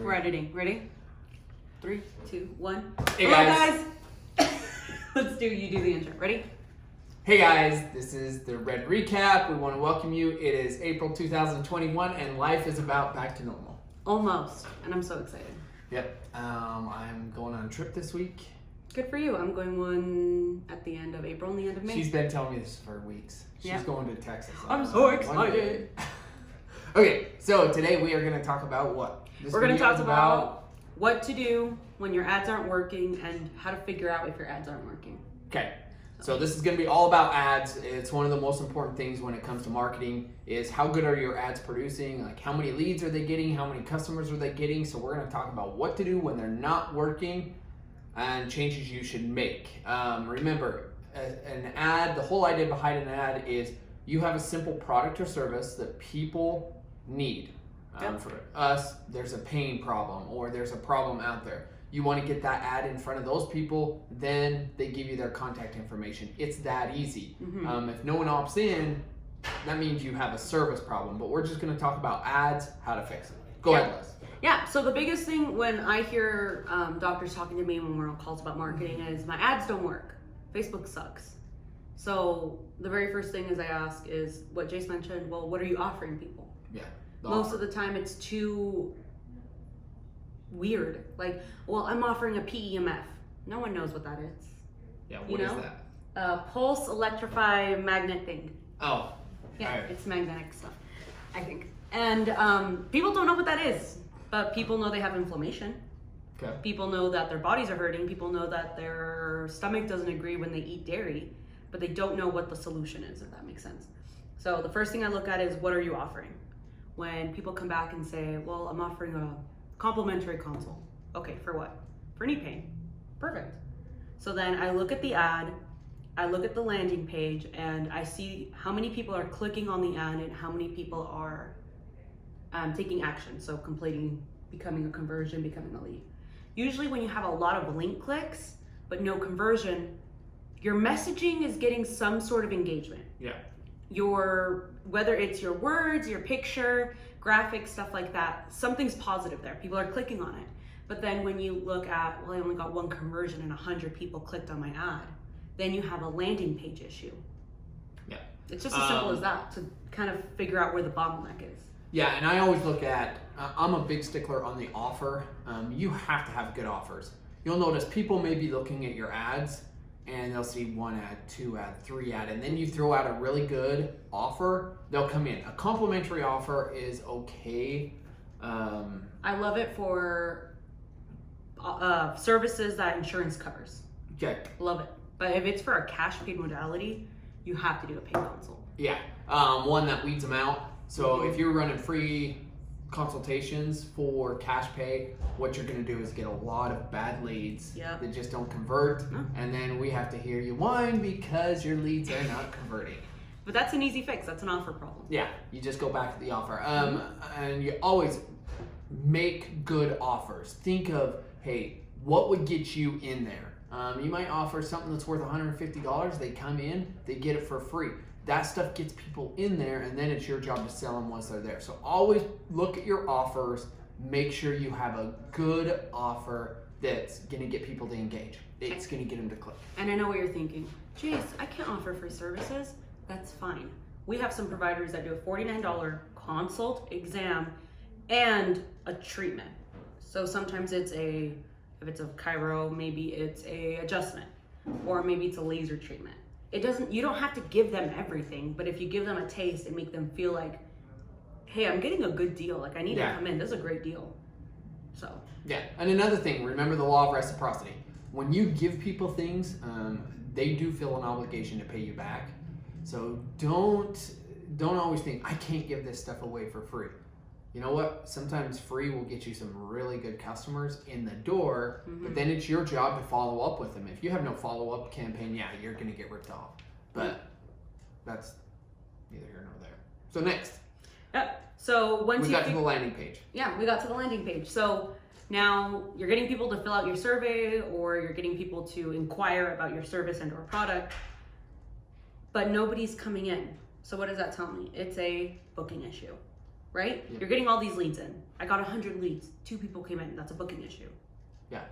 We're editing. Ready? 3, 2, 1. Hey Hello, guys. Let's do the intro. Ready? Hey guys, this is the Red Recap. We want to welcome you. It is April 2021 and life is about back to normal. Almost. And I'm so excited. Yep. I'm going on a trip this week. Good for you. I'm going one at the end of April and the end of May. She's been telling me this for weeks. She's going to Texas. I'm so excited. Okay, so today we are going to talk about what? We're going to talk about what to do when your ads aren't working and how to figure out if your ads aren't working. Okay. So this is going to be all about ads. It's one of the most important things when it comes to marketing is how good are your ads producing? Like how many leads are they getting? How many customers are they getting? So we're going to talk about what to do when they're not working and changes you should make. Remember, an ad, the whole idea behind an ad is you have a simple product or service that people need. For us, there's a pain problem or there's a problem out there. You want to get that ad in front of those people, then they give you their contact information. It's that easy. Mm-hmm. If no one opts in, that means you have a service problem. But we're just going to talk about ads, how to fix it. Go ahead, Liz. Yeah, so the biggest thing when I hear doctors talking to me when we're on calls about marketing is my ads don't work. Facebook sucks. So the very first thing is I ask is what Jace mentioned, well, what are you offering people? Yeah. Most of the time it's too weird. Like, well, I'm offering a PEMF. No one knows what that is. Yeah, what is that? Pulse electrify magnet thing. Oh. Yeah, right. It's magnetic stuff, I think. And people don't know what that is, but people know they have inflammation. Okay. People know that their bodies are hurting. People know that their stomach doesn't agree when they eat dairy, but they don't know what the solution is, if that makes sense. So the first thing I look at is what are you offering? When people come back and say, well, I'm offering a complimentary consult. Okay, for what? For knee pain. Perfect. So then I look at the ad, I look at the landing page, and I see how many people are clicking on the ad and how many people are taking action. So completing, becoming a conversion, becoming a lead. Usually when you have a lot of link clicks, but no conversion, your messaging is getting some sort of engagement. Yeah. Whether it's your words, your picture, graphics, stuff like that, something's positive there. People are clicking on it. But then when you look at, well, I only got one conversion and 100 people clicked on my ad, then you have a landing page issue. Yeah. It's just as simple as that to kind of figure out where the bottleneck is. Yeah, and I always look at, I'm a big stickler on the offer. You have to have good offers. You'll notice people may be looking at your ads and they'll see 1 ad, 2 ad, 3 ad, and then you throw out a really good offer, they'll come in. A complimentary offer is okay. I love it for services that insurance covers. Okay. Love it. But if it's for a cash paid modality, you have to do a paid consult. Yeah, one that weeds them out. So if you're running free consultations for cash pay, what you're going to do is get a lot of bad leads that just don't convert, and then we have to hear you whine because your leads are not converting. But that's an easy fix. That's an offer problem. Yeah, you just go back to the offer. And you always make good offers. Think of, hey, what would get you in there? You might offer something that's worth $150. They come in, they get it for free. That stuff gets people in there, and then it's your job to sell them once they're there. So always look at your offers. Make sure you have a good offer that's going to get people to engage. It's going to get them to click. And I know what you're thinking. Jace, I can't offer free services. That's fine. We have some providers that do a $49 consult, exam, and a treatment. So sometimes if it's a chiro, maybe it's a adjustment, or maybe it's a laser treatment. You don't have to give them everything, but if you give them a taste and make them feel like, hey, I'm getting a good deal. Like I need to come in. This is a great deal. So. Yeah. And another thing, remember the law of reciprocity. When you give people things, they do feel an obligation to pay you back. So don't always think, I can't give this stuff away for free. You know what? Sometimes free will get you some really good customers in the door, but then it's your job to follow up with them. If you have no follow-up campaign, you're going to get ripped off. But that's neither here nor there. So next. Yep. So once we got to the landing page. Yeah, we got to the landing page. So now you're getting people to fill out your survey, or you're getting people to inquire about your service and or product, but nobody's coming in. So what does that tell me? It's a booking issue. right? Yep. You're getting all these leads in. I got 100 leads. 2 people came in. That's a booking issue. Yeah.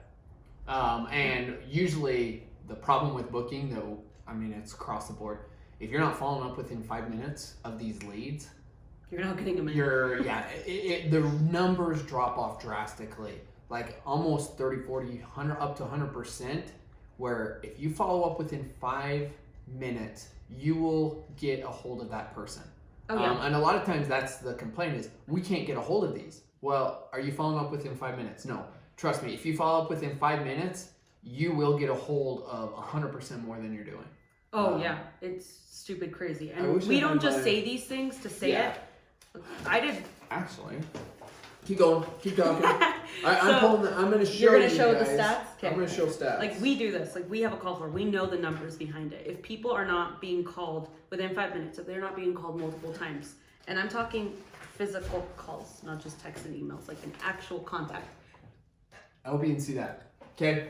And usually the problem with booking, though, I mean, it's across the board. If you're not following up within 5 minutes of these leads, you're not getting them in. The numbers drop off drastically, like almost 30, 40, 100, up to 100%, where if you follow up within 5 minutes, you will get a hold of that person. Oh, yeah. And a lot of times that's the complaint is, we can't get a hold of these. Well, are you following up within 5 minutes? No. Trust me, if you follow up within 5 minutes, you will get a hold of 100% more than you're doing. Oh, yeah. It's stupid crazy. And we don't just say these things to say it. I did. Actually. Keep going. Keep talking. I'm going to show you. You're going to show guys. the stats? Okay. I'm going to show stats. Like, we do this. Like, we have a call floor. We know the numbers behind it. If people are not being called within 5 minutes, if they're not being called multiple times, and I'm talking physical calls, not just texts and emails, like an actual contact. I hope you can see that. Okay.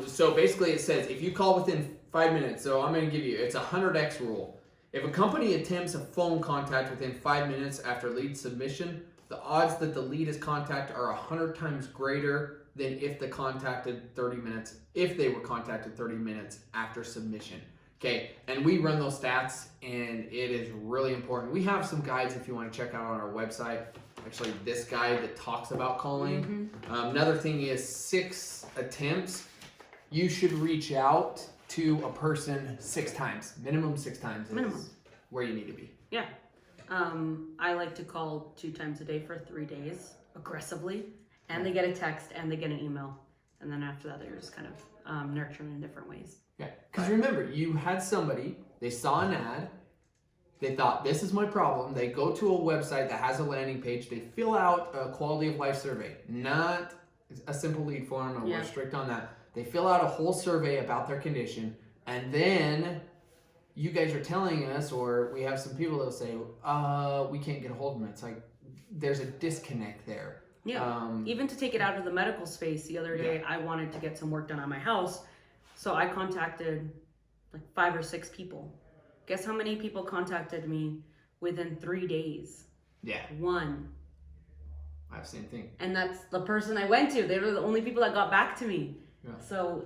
So basically it says if you call within 5 minutes, so I'm going to give you, it's a 100x rule. If a company attempts a phone contact within 5 minutes after lead submission, the odds that the lead is contacted are 100 times greater than if they were contacted 30 minutes after submission. Okay, and we run those stats, and it is really important. We have some guides if you want to check out on our website. Actually, this guide that talks about calling. Another thing is 6 attempts. You should reach out to a person 6 times. Minimum 6 times is where you need to be. Yeah. I like to call 2 times a day for 3 days aggressively, and they get a text and they get an email. And then after that, they're just kind of nurturing in different ways. Yeah, because remember, you had somebody, they saw an ad, they thought, this is my problem. They go to a website that has a landing page. They fill out a quality of life survey, not a simple lead form, and we're strict on that. They fill out a whole survey about their condition, and then you guys are telling us, or we have some people that will say, we can't get a hold of them. It's like, there's a disconnect there. Yeah, even to take it out of the medical space, the other day I wanted to get some work done on my house, so I contacted like 5 or 6 people. Guess how many people contacted me within 3 days? Yeah. 1. I have the same thing. And that's the person I went to. They were the only people that got back to me. Yeah. So,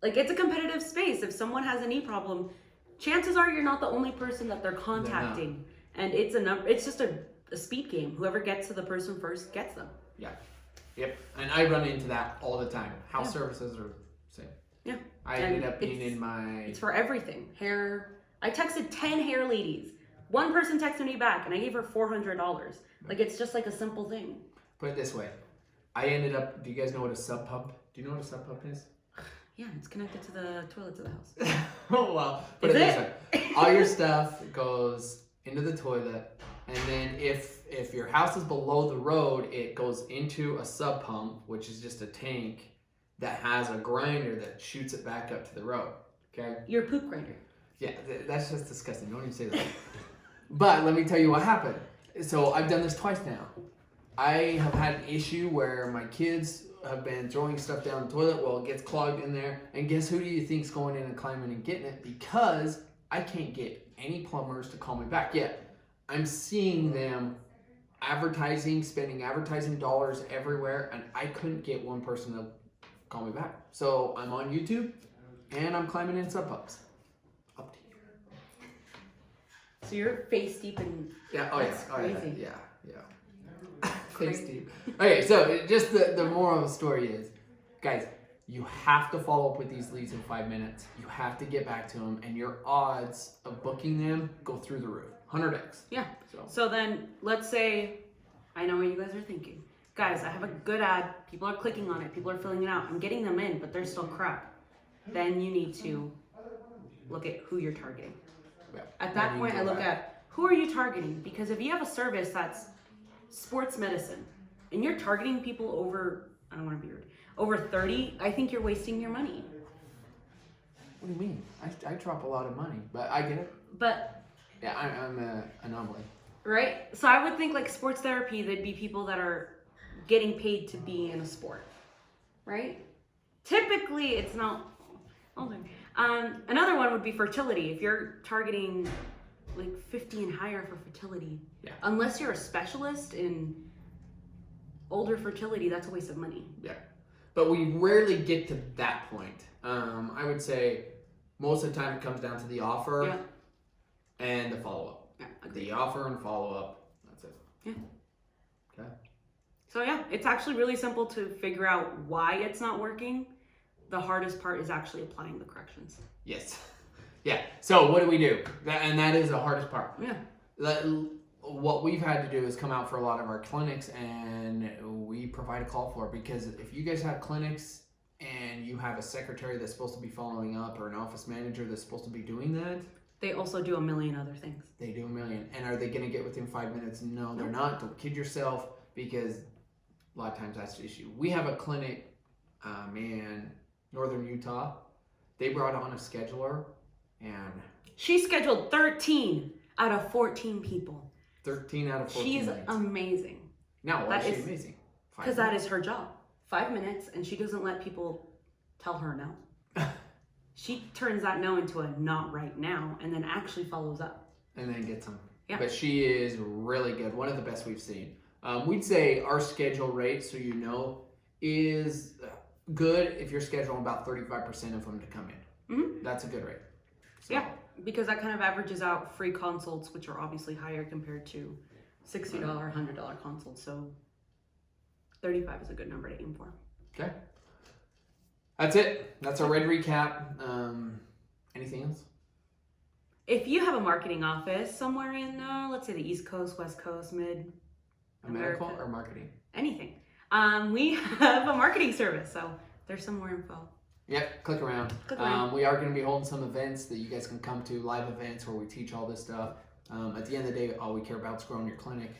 like, it's a competitive space. If someone has a knee problem, chances are you're not the only person that they're contacting. And it's it's just a speed game. Whoever gets to the person first gets them. Yeah. Yep. And I run into that all the time. House services are the same. Yeah. I ended up being in my... It's for everything. Hair. I texted 10 hair ladies. One person texted me back and I gave her $400. Like, it's just like a simple thing. Put it this way. I ended up... Do you guys know what a sub pump? Do you know what a sub pump is? Yeah, it's connected to the toilets of the house. Oh, well. Put it this way. All your stuff goes into the toilet. And then if your house is below the road, it goes into a sub pump, which is just a tank that has a grinder that shoots it back up to the road. Okay? Your poop grinder. Yeah, that's just disgusting. Don't even say that. But let me tell you what happened. So I've done this twice now. I have had an issue where my kids have been throwing stuff down the toilet. Well, it gets clogged in there. And guess who do you think's going in and climbing and getting it? Because I can't get any plumbers to call me back yet. I'm seeing them advertising, spending advertising dollars everywhere, and I couldn't get one person to call me back. So I'm on YouTube, and I'm climbing in sub pumps. Up to you. So you're face deep in... Yeah, crazy. Yeah. Face deep. Okay, so just the moral of the story is, guys, you have to follow up with these leads in 5 minutes. You have to get back to them, and your odds of booking them go through the roof. 100x. Yeah. So then, let's say, I know what you guys are thinking. Guys, I have a good ad. People are clicking on it. People are filling it out. I'm getting them in, but they're still crap. Then you need to look at who you're targeting. Yeah. At that point, I look at who are you targeting? Because if you have a service that's sports medicine and you're targeting people over, I don't want to be rude, over 30, I think you're wasting your money. What do you mean? I drop a lot of money, but I get it. But... Yeah, I'm an anomaly. Right? So I would think like sports therapy, they'd be people that are getting paid to be in a sport. Right? Typically, it's not... Another one would be fertility. If you're targeting like 50 and higher for fertility. Yeah. Unless you're a specialist in older fertility, that's a waste of money. Yeah. But we rarely get to that point. I would say most of the time it comes down to the offer and the follow-up. Yeah, the offer and follow-up. That's it. Yeah. Okay. So yeah, it's actually really simple to figure out why it's not working. The hardest part is actually applying the corrections. Yes. Yeah. So what do we do? And that is the hardest part. Yeah. What we've had to do is come out for a lot of our clinics, and we provide a call for it, because if you guys have clinics and you have a secretary that's supposed to be following up, or an office manager that's supposed to be doing that, they also do a million other things. They do a million. And are they going to get within 5 minutes? No, they're not. Don't kid yourself, because a lot of times that's the issue. We have a clinic in northern Utah. They brought on a scheduler, and she scheduled 13 out of 14 people. 13 out of 14 She's minutes. amazing. Now, why is she amazing? Because that is her job. 5 minutes, and she doesn't let people tell her no. She turns that no into a not right now, and then actually follows up. And then gets them. Yeah. But she is really good. One of the best we've seen. We'd say our schedule rate, so you know, is good if you're scheduling about 35% of them to come in. Mm-hmm. That's a good rate. So, yeah, because that kind of averages out free consults, which are obviously higher compared to $60, $100 consults. So 35 is a good number to aim for. Okay. That's it. That's our red recap. Anything else? If you have a marketing office somewhere in, let's say the East Coast, West Coast, Mid Medical or marketing? Anything. We have a marketing service, so there's some more info. Yep, click around. We are going to be holding some events that you guys can come to, live events where we teach all this stuff. At the end of the day, all we care about is growing your clinic.